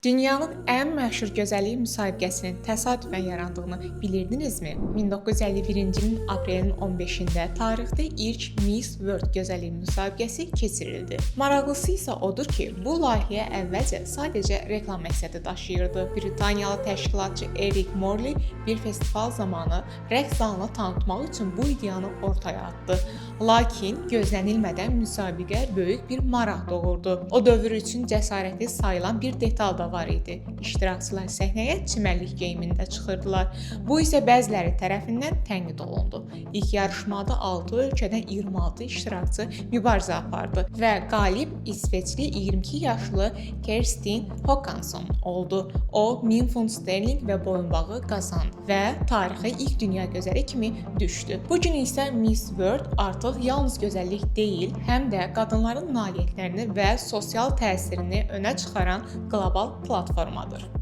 Dünyanın ən məşhur gözəllik müsabiqəsinin təsadüfən yarandığını bilirdinizmi? 1951-ci ilin aprelin 15-də tarixdə ilk Miss World gözəllik müsabiqəsi keçirildi. Maraqlısı isə odur ki, bu layihə əvvəlcə sadəcə reklam məqsədi daşıyırdı. Britaniyalı təşkilatçı Eric Morley bir festival zamanı rəqs zalını tanıtmaq üçün bu ideyanı ortaya atdı. Lakin gözlənilmədən müsabiqə böyük bir maraq doğurdu. O dövr üçün cəsarətli sayılan bir detal da var idi. İştirakçılar səhnəyə çimərlik geyimində çıxırdılar. Bu isə bəziləri tərəfindən tənqid olundu. İlk yarışmada 6 ölkədən 26 iştirakçı mübarizə apardı və qalib İsveçli 22 yaşlı Kerstin Håkansson oldu. O 1000 funt sterling və boyunbağı qazandı və tarixə ilk dünya gözəli kimi düşdü. Bu gün isə Miss World artıq yalnız gözəllik deyil, həm də qadınların nailiyyətlərini və sosial təsirini önə çıxaran qlobal platformadır.